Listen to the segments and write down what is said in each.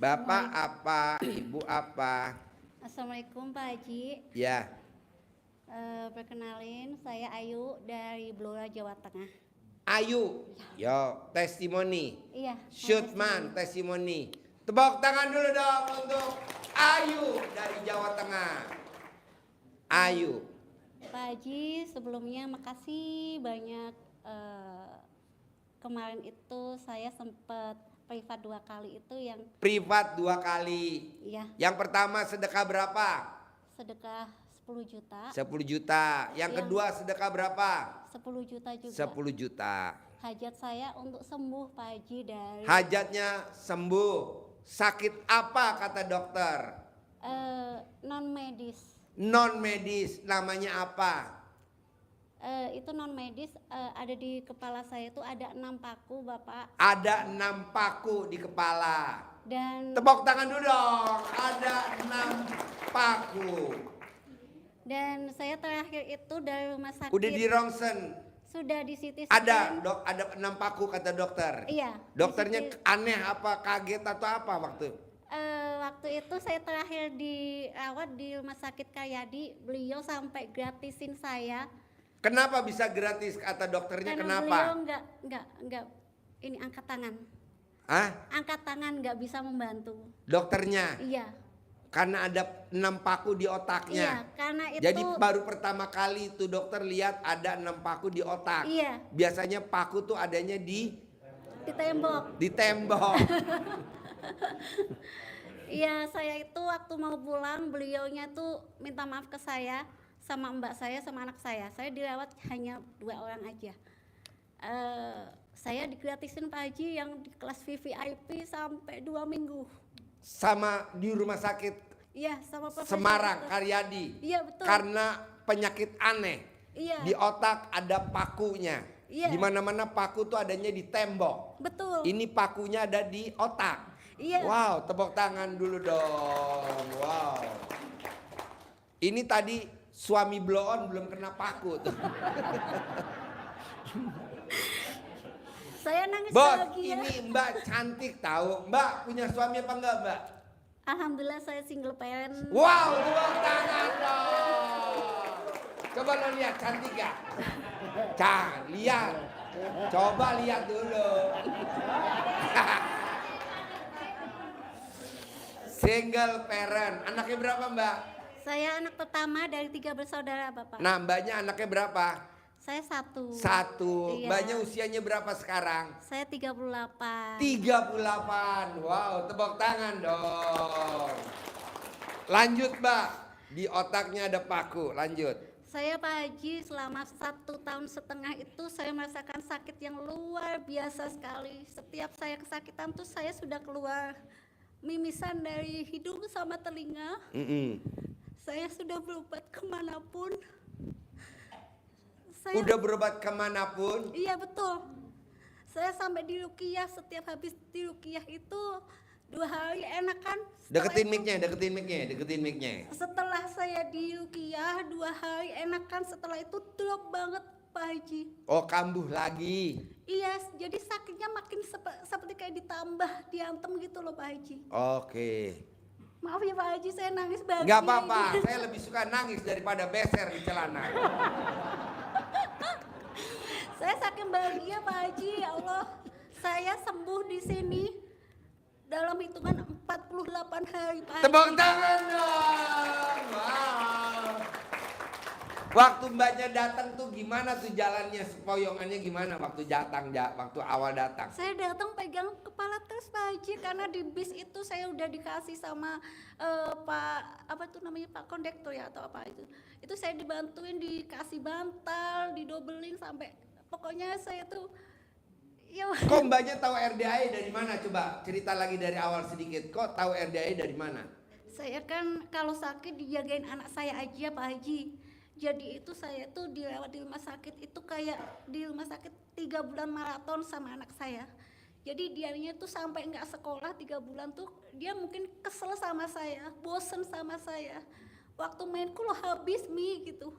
Bapak apa, Ibu apa? Assalamualaikum Pak Haji. Ya, Perkenalin saya Ayu dari Blora, Jawa Tengah. Ayu. Yo, testimoni. Iya. Shootman, testimoni. Tepuk tangan dulu dong untuk Ayu dari Jawa Tengah. Ayu. Pak Haji, sebelumnya makasih banyak. Kemarin itu saya sempat privat 2 kali itu yang Privat 2 kali. iya, Yang pertama sedekah berapa? sedekah 10 juta. 10 juta. Yang kedua sedekah berapa? 10 juta juga. 10 juta. Hajat saya untuk sembuh Pak Haji dari Hajatnya sembuh. Sakit apa kata dokter? non medis. Non medis, namanya apa? Itu non medis, ada di kepala saya itu ada 6 paku Bapak. Ada 6 paku di kepala. Dan Tepuk tangan dulu dong. Ada 6 paku. Dan saya terakhir itu dari rumah sakit. Udah di rongsen. Sudah di CT scan. Ada dok, ada 6 paku kata dokter. Iya. Dokternya aneh apa, kaget atau apa waktu? Waktu itu saya terakhir dirawat di rumah sakit Karyadi, beliau sampai gratisin saya. Kenapa bisa gratis kata dokternya? Karena Kenapa? beliau nggak ini angkat tangan. Hah? Angkat tangan nggak bisa membantu. Dokternya? Iya. Karena ada 6 paku di otaknya. Iya, karena itu. Jadi baru pertama kali itu dokter lihat ada 6 paku di otak. Iya. Biasanya paku tuh adanya di Tembok. di tembok. Iya, saya itu waktu mau pulang beliaunya tuh minta maaf ke saya sama mbak saya sama anak saya. Saya dirawat hanya 2 orang aja. Saya digratisin Pak Haji yang di kelas VVIP sampai 2 minggu. Sama di rumah sakit Iya, sama Profesor Semarang, Dr. Karyadi. Iya, betul. Karena penyakit aneh. Iya. Di otak ada pakunya. Iya. Di mana-mana paku tuh adanya di tembok. Betul. Ini pakunya ada di otak. Iya. Wow, tepuk tangan dulu dong. Wow. Ini tadi suami blow on belum kena paku tuh. Saya nangis Bos, bahagia. ini Mbak cantik tahu. Mbak punya suami apa enggak, Mbak? Alhamdulillah saya single parent. Wow, tepuk tangan dong. Coba lo lihat cantik gak? Lihat. Coba lihat dulu. Single parent. Anaknya berapa, Mbak? Saya anak pertama dari 3 bersaudara Bapak. Nah, Mbaknya anaknya berapa? Saya 1. 1. Iya. Mbaknya usianya berapa sekarang? Saya 38. 38. Wow, tepuk tangan dong. Lanjut, Mbak. Di otaknya ada paku. Lanjut. Saya Pak Haji selama 1,5 tahun itu saya merasakan sakit yang luar biasa sekali. Setiap saya kesakitan tuh saya sudah keluar mimisan dari hidung sama telinga. Saya sudah berobat kemanapun. Udah berobat kemanapun? Iya betul. Saya sampai di Ruqyah, setiap habis di Ruqyah itu 2 hari enakan. Deketin mic-nya. Setelah saya di Ruqyah 2 hari enakan, setelah itu drop banget Pak Haji. Oh, kambuh lagi. Iya, jadi sakitnya makin seperti kayak ditambah, diantem gitu loh Pak Haji. Oke. Maaf ya Pak Haji, saya nangis bahagia. Nggak apa-apa, saya lebih suka nangis daripada beser di celana. Saya saking bahagia Pak Haji, ya Allah. Saya sembuh di sini dalam hitungan 48 hari Pak Haji. Tepuk tangan dong. Wow. Waktu Mbaknya datang tuh gimana tuh jalannya, sepoyongannya gimana waktu waktu awal datang? Saya datang pegang kepala terus Pak Haji, karena di bis itu saya udah dikasih sama Pak apa tuh namanya, Pak kondektur ya atau apa itu. Itu saya dibantuin, dikasih bantal, didobelin sampai pokoknya saya tuh ya. Kok Mbaknya tahu RDAE dari mana? Coba cerita lagi dari awal sedikit. Kok tahu RDAE dari mana? Saya kan kalau sakit dijagain anak saya aja Pak Haji. Jadi itu saya tuh dirawat di rumah sakit itu kayak di rumah sakit 3 bulan maraton sama anak saya. Jadi dianya tuh sampai nggak sekolah 3 bulan tuh dia mungkin kesel sama saya, bosen sama saya. Waktu mainku lo habis Mi gitu.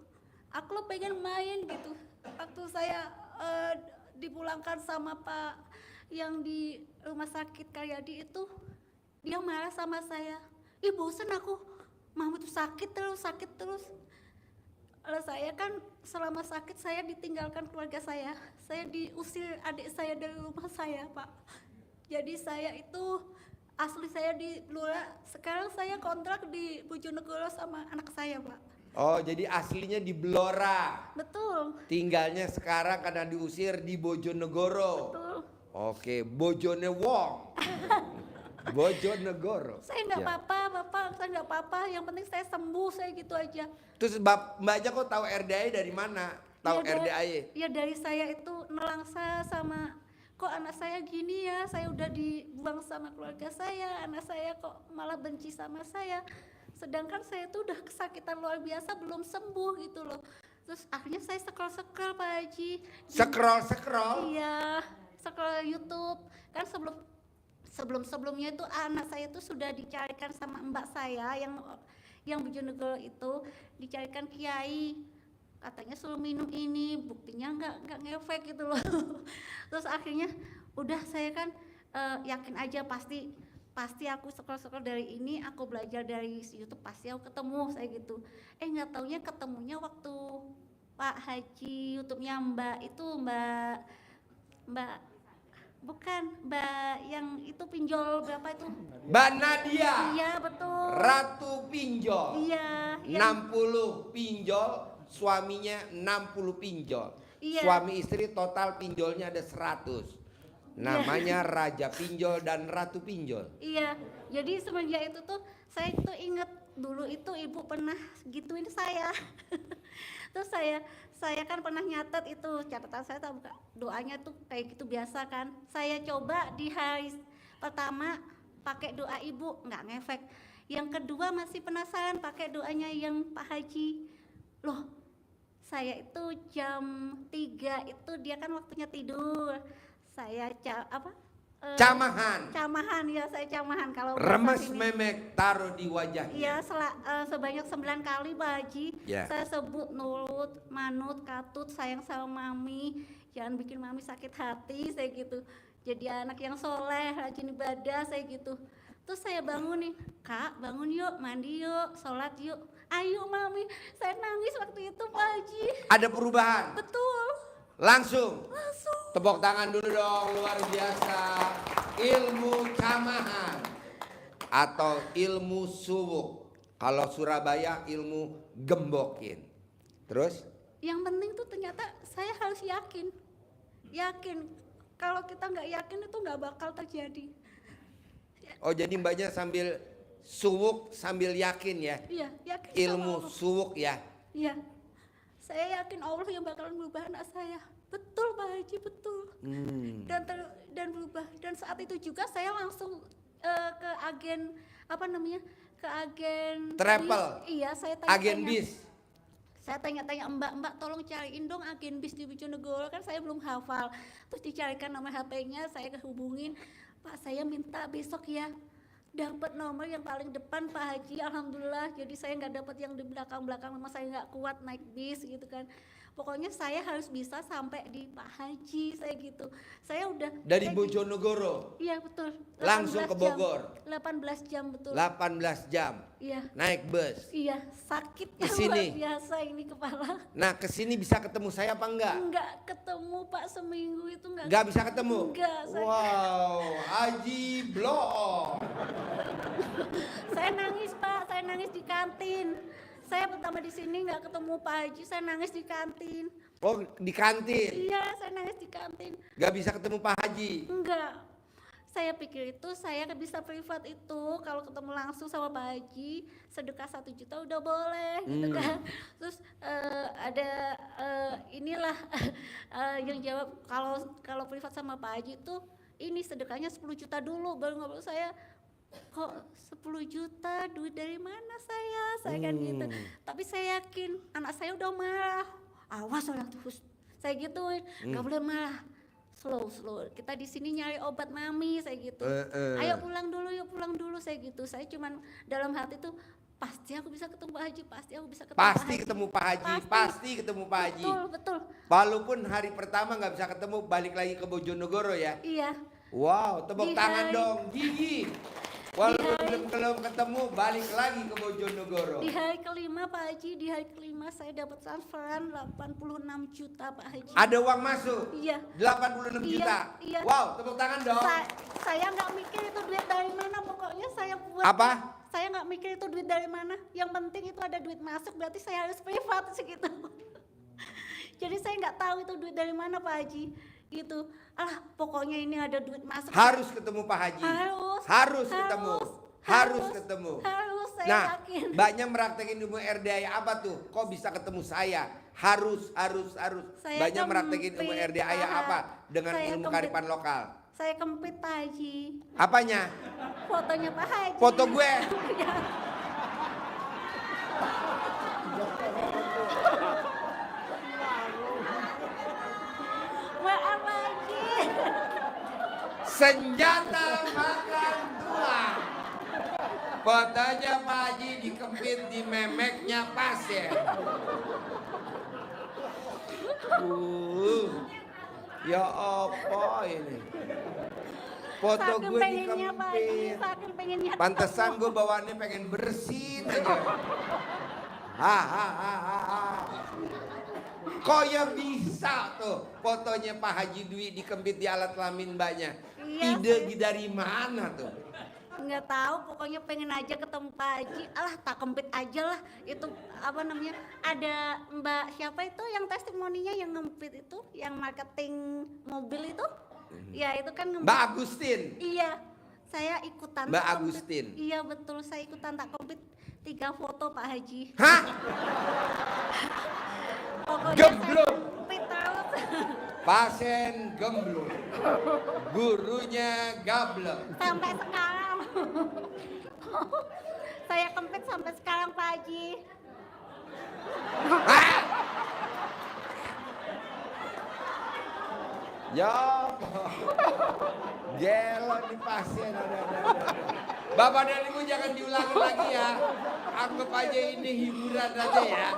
Aku lo pengen main gitu. Waktu saya dipulangkan sama Pak yang di rumah sakit Karyadi itu, dia marah sama saya. Ih bosen aku, mama tuh sakit terus. Kalau saya kan selama sakit saya ditinggalkan keluarga saya diusir adik saya dari rumah saya Pak. Jadi saya itu asli saya di Blora, sekarang saya kontrak di Bojonegoro sama anak saya Pak. Oh, jadi aslinya di Blora. Betul. Tinggalnya sekarang karena diusir di Bojonegoro. Betul. Oke, Bojonewong. Bojonegoro. Saya enggak Ya. apa-apa Bapak, saya enggak apa-apa, yang penting saya sembuh, saya gitu aja. Terus Mbaknya kok tahu RDAI dari mana? Tahu RDAI? Ya dari saya itu nelangsa sama, kok anak saya gini ya, saya udah dibuang sama keluarga saya, anak saya kok malah benci sama saya. Sedangkan saya tuh udah kesakitan luar biasa belum sembuh gitu loh. Terus akhirnya saya scroll Pak Haji. Scroll? Iya, scroll YouTube. Kan sebelumnya itu anak saya tuh sudah dicarikan sama mbak saya yang Bojonegoro itu, dicarikan kiai. Katanya suruh minum ini, buktinya nggak ngefek gitu loh. Terus akhirnya udah saya kan yakin aja pasti aku scroll dari ini, aku belajar dari YouTube pasti aku ketemu saya gitu. Nggak taunya ketemunya waktu Pak Haji YouTube-nya Mbak yang itu pinjol berapa itu? Mbak Nadia. Iya betul. Ratu pinjol. Iya. 60 pinjol, suaminya 60 pinjol. Iya. Suami istri total pinjolnya ada 100. Namanya Raja Pinjol dan Ratu Pinjol. Iya. Jadi semenjak itu tuh saya tuh inget dulu itu ibu pernah gituin saya. Terus saya kan pernah nyatet itu, catatan saya tahu doanya tuh kayak gitu biasa kan. Saya coba di hari pertama pakai doa ibu, nggak ngefek. Yang kedua masih penasaran pakai doanya yang Pak Haji. Loh, saya itu jam 3 itu dia kan waktunya tidur. Saya Camahan ya, saya camahan kalau remes memek taruh di wajahnya. Iya, sebanyak 9 kali Pak Haji. Ya. Saya sebut nurut, manut, katut, sayang sama mami, jangan bikin mami sakit hati, saya gitu. Jadi anak yang soleh, rajin ibadah, saya gitu. Terus saya bangun nih, Kak bangun yuk, mandi yuk, sholat yuk. Ayo mami, saya nangis waktu itu Pak Haji. Ada perubahan? Betul. Langsung. Tepuk tangan dulu dong, luar biasa. Ilmu camahan atau ilmu suwuk. Kalau Surabaya ilmu gembokin. Terus? Yang penting tuh ternyata saya harus yakin. Kalau kita nggak yakin itu nggak bakal terjadi. Oh, jadi Mbaknya sambil suwuk sambil yakin ya? Iya, yakin. Ilmu sama Allah. suwuk ya? Iya. Saya yakin Allah yang bakalan merubah anak saya. Betul Pak Haji, betul. Dan berubah. Dan saat itu juga saya langsung ke agen ke agen Travel. bis. Iya, saya tanya-tanya. Agen bis. Saya tanya-tanya mbak tolong cariin dong agen bis di Bojonegoro, kan saya belum hafal. Terus dicarikan nomor HP-nya, saya kehubungin, Pak saya minta besok ya. Dapat nomor yang paling depan Pak Haji, alhamdulillah. Jadi saya nggak dapat yang di belakang-belakang, memang saya nggak kuat naik bis gitu kan. Pokoknya saya harus bisa sampai di Pak Haji, saya gitu. Saya udah Dari Bojonegoro? Iya betul. Langsung ke Bogor? 18 jam betul. 18 jam? Iya. Naik bus? Iya, sakitnya Di sini? luar biasa ini kepala. Nah, kesini bisa ketemu saya apa enggak? Enggak ketemu Pak, seminggu itu enggak. Enggak bisa ketemu? Enggak, saya Wow, Haji blow. Saya nangis Pak, saya nangis di kantin. Saya pertama di sini nggak ketemu Pak Haji, saya nangis di kantin. Oh, di kantin? Iya, saya nangis di kantin. Enggak bisa ketemu Pak Haji? Enggak. Saya pikir itu saya bisa privat itu kalau ketemu langsung sama Pak Haji sedekah 1 juta udah boleh gitu kan. Terus inilah yang jawab kalau privat sama Pak Haji itu ini sedekahnya 10 juta dulu baru ngobrol. Saya kok 10 juta duit dari mana saya kan gitu. Tapi saya yakin anak saya udah marah, awas orang terus saya gituin, nggak boleh marah, slow kita di sini nyari obat mami, saya gitu. Ayo pulang dulu saya gitu. Saya cuman dalam hati tuh pasti aku bisa ketemu Pak Haji, pasti aku bisa ketemu Pasti Pak Haji. ketemu Pak Haji, pasti ketemu Pak Haji. Betul. Walaupun hari pertama nggak bisa ketemu, balik lagi ke Bojonegoro ya? Iya. Wow, tepuk Di tangan hari- dong, Gigi. Walaupun belum ketemu, balik lagi ke Bojonegoro. Di hari kelima Pak Haji, di hari kelima saya dapat transferan 86 juta Pak Haji. Ada uang masuk? Iya. 86 juta? Iya. Wow, tepuk tangan dong. Saya nggak mikir itu duit dari mana, pokoknya saya buat. Apa? Saya nggak mikir itu duit dari mana. Yang penting itu ada duit masuk, berarti saya harus privat segitu. Jadi saya nggak tahu itu duit dari mana Pak Haji. Gitu. Pokoknya ini ada duit masuk. Harus ketemu Pak Haji. Harus ketemu. Harus ketemu. Harus, saya yakin. Banyak meraktekin ilmu RDI apa tuh? Kok bisa ketemu saya? Harus. Saya Banyak meraktekin ilmu RDI apa? Dengan ilmu kearifan lokal. Saya kempit Pak Haji. Apanya? Fotonya Pak Haji. Foto gue. Maaf Pak Haji. Senjata makan tulang. Fotonya Pak Haji dikempit di memeknya pasien. Ya apa ini? Foto Saking gue pengennya Pak Haji, dikempit. saking pengennya. Pantesan gue bawaannya pengen bersin aja. Hahaha. Kok ya bisa tuh fotonya Pak Haji Dwi dikempit di alat kelamin mbaknya? Iya, Ide dari mana tuh? Nggak tahu, pokoknya pengen aja ketemu Pak Haji. Tak kempit aja lah. Itu apa namanya? Ada Mbak siapa itu yang testimoninya yang ngempit itu, yang marketing mobil itu? Ya itu kan ngempit. Mbak Agustin. Iya, saya ikutan. Mbak tak kempit. Agustin. Iya betul, saya ikutan tak kempit 3 foto Pak Haji. Hah? Pokoknya Gemblung. saya kempit terus. Pasien gemblung. Gurunya gablek. Sampai sekarang. Saya kempit sampai sekarang Pak Haji. Hah? Ya, gelo nih pasien ada. Bapak dan Ibu jangan diulangi lagi ya. Anggap aja ini hiburan aja ya.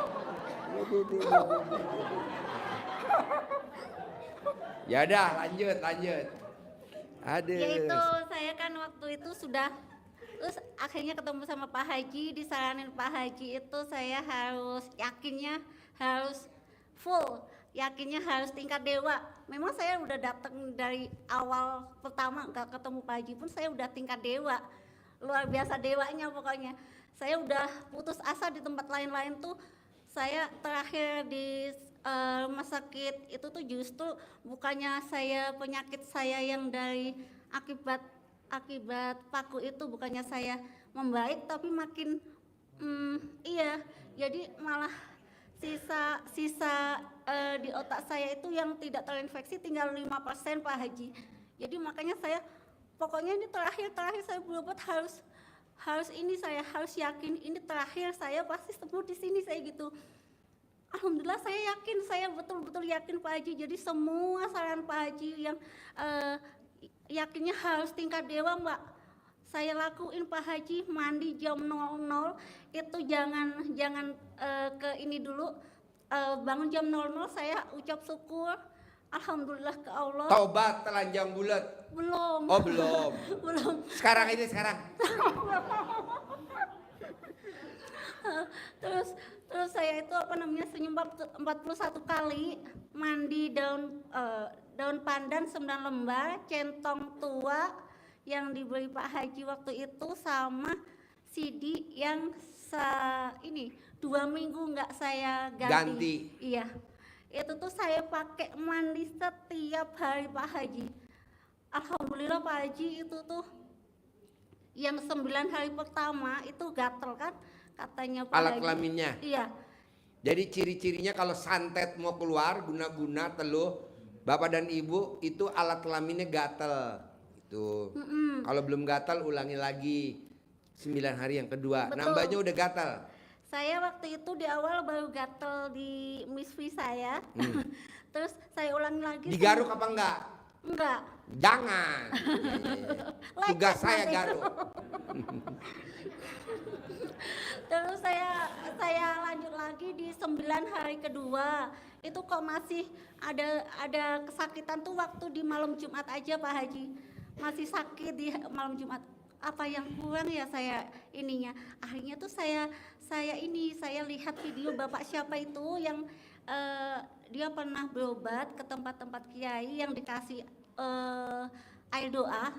Ya udah, lanjut. Aduh. Ya itu saya kan waktu itu sudah, terus akhirnya ketemu sama Pak Haji, disaranin Pak Haji itu saya harus yakinnya harus full, yakinnya harus tingkat dewa. Memang saya udah datang dari awal pertama nggak ketemu Pak Haji pun saya udah tingkat dewa, luar biasa dewanya pokoknya. Saya udah putus asa di tempat lain-lain tuh. Saya terakhir di rumah sakit itu tuh justru bukannya saya penyakit saya yang dari akibat paku itu bukannya saya membaik tapi makin iya, jadi malah sisa di otak saya itu yang tidak terinfeksi tinggal 5% Pak Haji. Jadi makanya saya pokoknya ini terakhir saya berobat harus ini, saya harus yakin ini terakhir, saya pasti sembuh di sini saya gitu. Alhamdulillah saya yakin, saya betul-betul yakin Pak Haji. Jadi semua saran Pak Haji yang yakinnya harus tingkat dewa Mbak, saya lakuin Pak Haji. Mandi jam 00 itu jangan ke ini dulu, bangun jam 00 saya ucap syukur alhamdulillah ke Allah. Taubat telanjang bulat. Belum. Oh belum. Belum. Sekarang. Terus saya itu senyum 41 kali, mandi daun pandan 9 lembar, centong tua yang diberi Pak Haji waktu itu, sama CD yang 2 minggu nggak saya ganti. Iya, itu tuh saya pakai mandi setiap hari Pak Haji. Alhamdulillah Pak Haji itu tuh yang 9 hari pertama itu gatel kan katanya Pak Alat Haji. kelaminnya. Iya. Jadi ciri-cirinya kalau santet mau keluar guna-guna teluh Bapak dan Ibu itu alat kelaminnya gatel. Itu. Kalau belum gatal ulangi lagi 9 hari yang kedua. Betul. Nambahnya udah gatal. Saya waktu itu di awal baru gatel di misfi saya. Terus saya ulangi lagi. Digaruk apa enggak? Enggak. Jangan. Tugas saya garuk. Terus saya lanjut lagi di 9 hari kedua. Itu kok masih ada kesakitan tuh waktu di malam Jumat aja Pak Haji. Masih sakit di malam Jumat. apa yang kurang ya saya ininya. Akhirnya tuh saya lihat video bapak siapa itu yang dia pernah berobat ke tempat-tempat kiai yang dikasih air doa.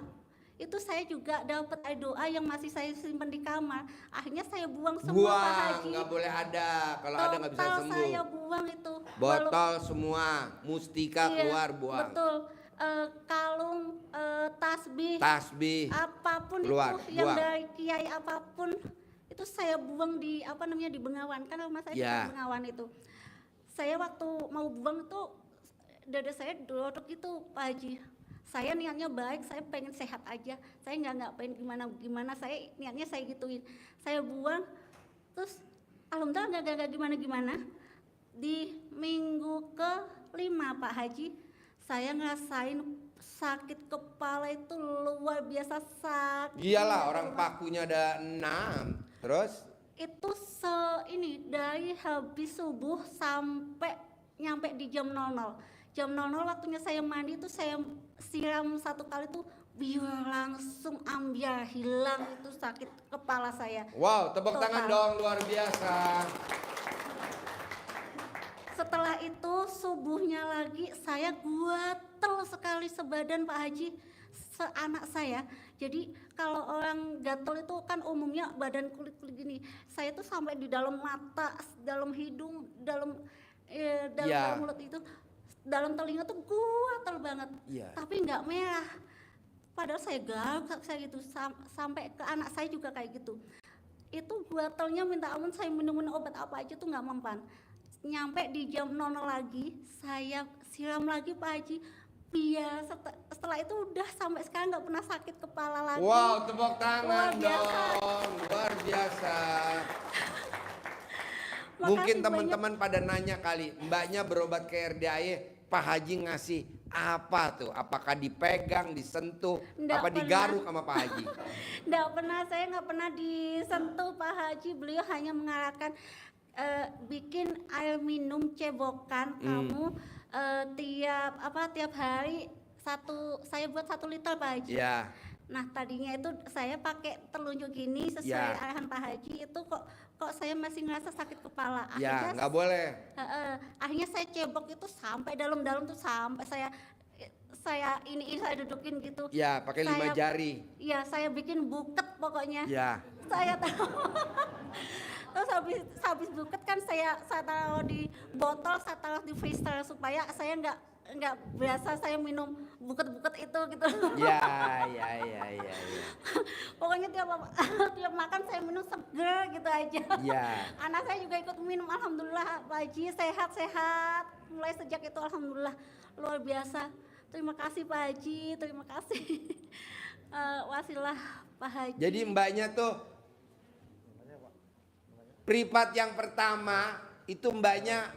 Itu saya juga dapat air doa yang masih saya simpan di kamar. Akhirnya saya buang semua Pak Buang, Haji. nggak boleh ada. Kalau ada nggak bisa Total sembuh. saya buang itu. Botol semua, mustika Iya, keluar buang. betul. Kalung, tasbih, Tasbih apapun keluar, itu yang buang. dari kiai apapun itu saya buang di apa namanya di Bengawan, kan rumah saya Ya. di Bengawan itu. Saya waktu mau buang tuh dada saya dorotok gitu Pak Haji. Saya niatnya baik, saya pengen sehat aja, saya nggak pengen gimana, saya niatnya saya gituin. Saya buang, terus alhamdulillah nggak gimana. Di minggu ke-5 Pak Haji, saya ngerasain sakit kepala itu luar biasa sakit. Iyalah, orang pakunya ada 6. Terus? Itu dari habis subuh sampai nyampe di jam 00. Jam 00 waktunya saya mandi itu saya siram 1 kali tuh biar langsung ambiar hilang itu sakit kepala saya. Wow, tepuk Total. tangan dong, luar biasa. Setelah itu subuhnya lagi saya gatel sekali sebadan Pak Haji, seanak saya. Jadi kalau orang gatel itu kan umumnya badan kulit gini. Saya tuh sampai di dalam mata, dalam hidung, dalam Ya. mulut itu, dalam telinga tuh gatel banget. Iya. Tapi nggak merah. Padahal saya garuk saya gitu sampai ke anak saya juga kayak gitu. Itu gatelnya minta ampun, saya minum obat apa aja tuh nggak mempan. Nyampe di jam 00 lagi saya siram lagi Pak Haji, biar setelah itu udah sampai sekarang nggak pernah sakit kepala lagi. Wow, tepuk tangan Luar biasa. dong, luar biasa. Makasih Mungkin banyak. teman-teman pada nanya kali, mbaknya berobat ke RDAE, Pak Haji ngasih apa tuh? Apakah dipegang, disentuh, Nggak apa pernah. digaruk sama Pak Haji? Saya nggak pernah disentuh Pak Haji. Beliau hanya mengarahkan bikin air minum cebokan kamu tiap hari saya buat 1 liter Pak Haji. Ya, Nah tadinya itu saya pakai telunjuk gini sesuai Ya. arahan Pak Haji, itu kok saya masih ngerasa sakit kepala. ya nggak boleh. Akhirnya saya cebok itu sampai dalam-dalam tuh, sampai saya saya dudukin gitu. Ya, pakai 5 jari. Iya, saya bikin buket pokoknya. Ya, Saya tahu. Terus habis buket kan saya taruh di botol, saya taruh di freezer supaya saya nggak berasa saya minum buket-buket itu gitu. ya. Pokoknya tiap makan saya minum seger gitu aja. Ya. Anak saya juga ikut minum, alhamdulillah Pak Haji sehat-sehat. Mulai sejak itu alhamdulillah luar biasa. Terima kasih Pak Haji, terima kasih. Wasilah Pak Haji. Jadi mbaknya tuh privat yang pertama itu mbaknya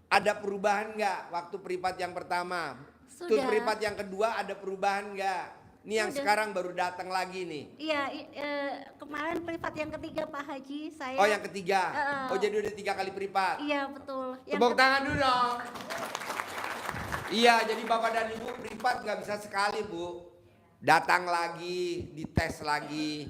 ada perubahan nggak waktu privat yang pertama? Terus Sudah. privat yang kedua ada perubahan nggak? Ini yang Sudah. sekarang baru datang lagi nih. Iya, kemarin privat yang ketiga Pak Haji saya. Oh yang ketiga. Oh Eh, jadi udah 3 kali privat. Iya betul. Tepuk tangan dulu dong. Iya, jadi bapak dan ibu privat nggak bisa sekali bu. Datang lagi, dites lagi.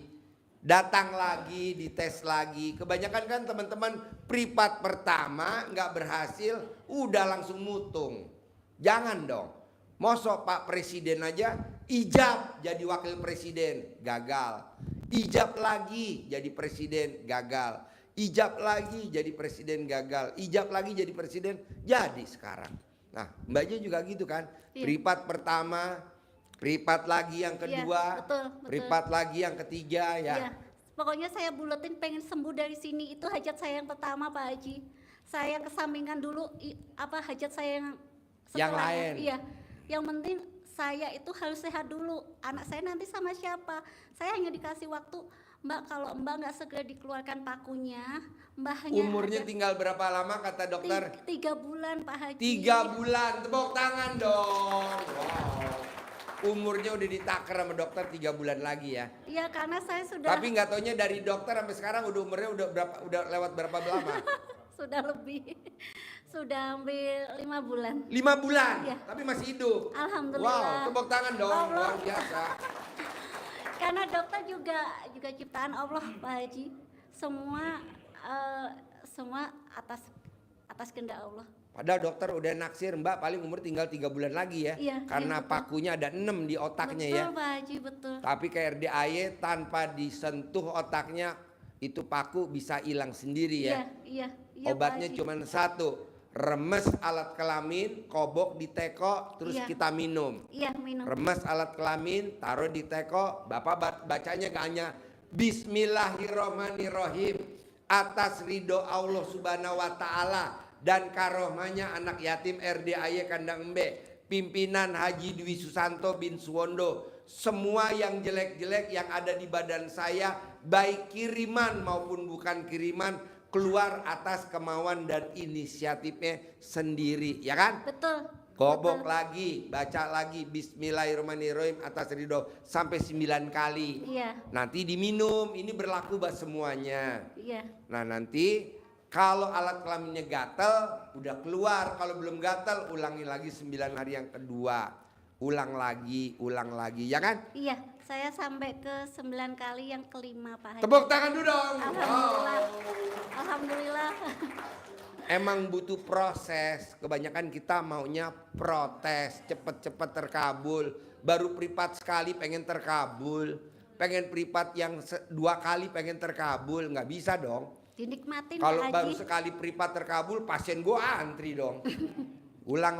Datang lagi, dites lagi. Kebanyakan kan teman-teman privat pertama nggak berhasil, udah langsung mutung. Jangan dong. Mosok Pak Presiden aja ijab jadi wakil presiden, gagal. Ijab lagi jadi presiden, gagal. Ijab lagi jadi presiden, gagal. Ijab lagi jadi presiden, jadi sekarang. Nah, mbaknya juga gitu kan. Iya. Privat pertama, privat lagi yang kedua, betul. privat lagi yang ketiga ya. Iya. Pokoknya saya buletin pengen sembuh dari sini, itu hajat saya yang pertama Pak Haji. Saya kesampingkan dulu hajat saya yang Yang setelahnya. lain. Iya. Yang penting saya itu harus sehat dulu. Anak saya nanti sama siapa? Saya hanya dikasih waktu, Mbak, kalau Mbak nggak segera dikeluarkan pakunya, Mbak hanya Umurnya hajat tinggal berapa lama kata dokter? 3 bulan Pak Haji. 3 bulan, tepuk tangan dong. Wow. Umurnya udah ditaker sama dokter 3 bulan lagi ya. Iya, karena saya sudah Tapi nggak taunya dari dokter sampai sekarang udah umurnya udah lewat berapa lama? sudah lebih sudah hampir 5 bulan. 5 bulan, Iya. tapi masih hidup. Alhamdulillah. Wow, tepuk tangan dong, Allah. luar biasa. Karena dokter juga ciptaan Allah Pak Haji. Semua atas kehendak Allah. Padahal dokter udah naksir Mbak paling umur tinggal 3 bulan lagi ya. Iya, Karena iya, betul. pakunya ada 6 di otaknya Betul ya. Pak Haji, betul. Tapi ke RDAY tanpa disentuh otaknya itu paku bisa hilang sendiri ya. Iya, Obatnya Pak Haji. cuma satu, remes alat kelamin, kobok di teko, terus Iya. kita minum. Iya, minum. Remes alat kelamin, taruh di teko, Bapak bacanya gak hanya Bismillahirrohmanirrohim atas ridho Allah Subhanahu wa Ta'ala dan karohmanya anak yatim RDAY Kandang Embe, pimpinan Haji Dwi Susanto bin Suwondo. Semua yang jelek-jelek yang ada di badan saya, baik kiriman maupun bukan kiriman, keluar atas kemauan dan inisiatifnya sendiri, ya kan? Betul. Gobok betul. lagi, baca lagi Bismillahirrahmanirrahim atas ridho sampai 9 kali. Iya, Nanti diminum, ini berlaku buat semuanya. iya. Nah nanti kalau alat kelaminnya gatel udah keluar, kalau belum gatel ulangi lagi 9 hari yang kedua. Ulang lagi, ya kan? Iya, saya sampai ke 9 kali, yang kelima Pak Haji. Tepuk tangan dulu dong. Alhamdulillah. Wow. Alhamdulillah. Emang butuh proses, kebanyakan kita maunya protes, cepet-cepet terkabul. Baru pripat sekali pengen terkabul, pengen pripat yang 2 kali pengen terkabul, nggak bisa dong. Dinikmatin Kalau Pak baru Haji. sekali pripat terkabul, pasien gua antri dong. Ulang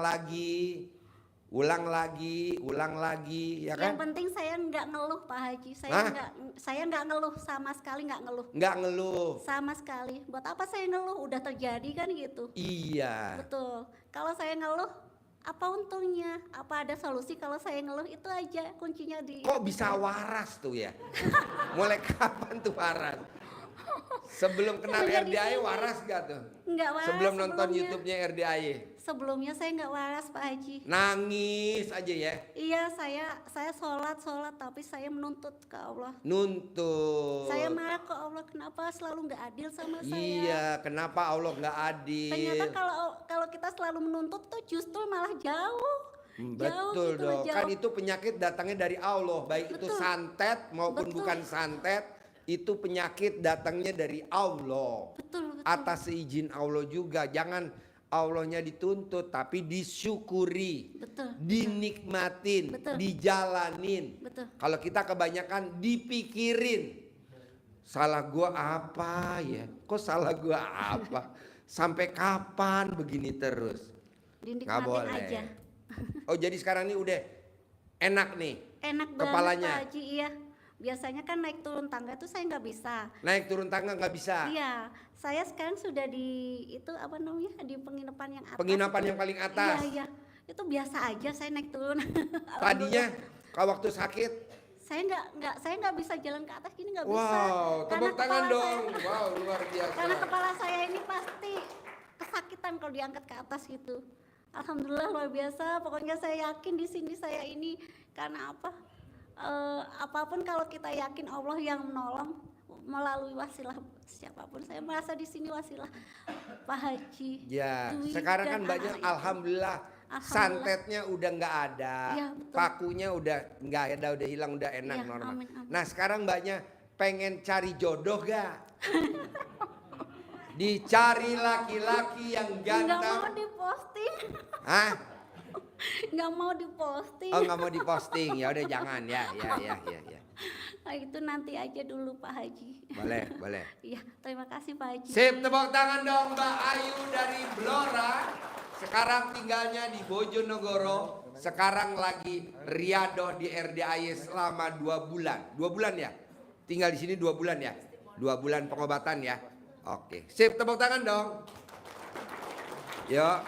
lagi, ya Yang kan? penting saya nggak ngeluh Pak Haji. Hah? Saya nggak ngeluh, sama sekali nggak ngeluh. Nggak ngeluh. Sama sekali. Buat apa saya ngeluh? Udah terjadi kan gitu. Iya. Betul. Kalau saya ngeluh, apa untungnya? Apa ada solusi kalau saya ngeluh? Itu aja kuncinya di. Kok bisa waras tuh ya? Mulai kapan tuh waras? Sebelum kenal Semenjak di RDAY sini. waras gak tuh? Nggak waras Sebelum nonton sebelumnya. YouTube-nya RDAY. Sebelumnya saya nggak waras Pak Haji. Nangis aja ya. Iya, saya sholat tapi saya menuntut ke Allah. Nuntut. Saya marah ke Allah, kenapa selalu nggak adil sama saya? Iya, kenapa Allah nggak adil? Ternyata kalau kita selalu menuntut tuh justru malah jauh. Jauh Betul gitu, dong. jauh. Kan itu penyakit datangnya dari Allah, baik itu Betul. santet maupun Betul. bukan santet, itu penyakit datangnya dari Allah. Betul. Atas izin Allah juga. Jangan Allahnya dituntut tapi disyukuri. Betul. Dinikmatin, Betul. dijalanin. Betul. Kalau kita kebanyakan dipikirin, salah gua apa ya? Kok salah gua apa? Sampai kapan begini terus? Nggak Dinikmatin boleh. aja. Oh jadi sekarang ini udah enak nih Enak kepalanya. banget Pak Haji, iya. Biasanya kan naik turun tangga tuh saya nggak bisa. Naik turun tangga nggak bisa. Iya, saya sekarang sudah di itu apa namanya, di penginapan yang atas. Penginapan yang paling atas. Iya. Itu biasa aja saya naik turun. Tadinya kalau waktu sakit, saya nggak bisa jalan ke atas gini, nggak bisa. wow, tepuk Karena tangan kepala dong. saya- Wow, luar biasa. Karena kepala saya ini pasti kesakitan kalau diangkat ke atas gitu. Alhamdulillah luar biasa. Pokoknya saya yakin di sini saya ini karena apa? Apapun kalau kita yakin Allah yang menolong melalui wasilah siapapun. Saya merasa di sini wasilah Pak Haji. Ya, Dwi, sekarang dan kan banyak anak-anak itu. alhamdulillah Alhamdulillah. santetnya udah nggak ada, Iya, betul. pakunya udah nggak ada, udah hilang, udah enak Iya, normal. amin, amin. Nah sekarang mbaknya pengen cari jodoh gak? Dicari laki-laki yang Nggak mau ganteng. diposting. Hah? Nggak mau diposting. Oh nggak mau diposting, ya udah jangan ya. Nah, itu nanti aja dulu Pak Haji. Boleh. Iya, terima kasih Pak Haji. Sip, tepuk tangan dong Mbak Ayu dari Blora. Sekarang tinggalnya di Bojonegoro. Sekarang lagi riadoh di RDAY selama 2 bulan. 2 bulan ya? Tinggal di sini 2 bulan ya? 2 bulan pengobatan ya? Oke. Sip, tepuk tangan dong. Yuk.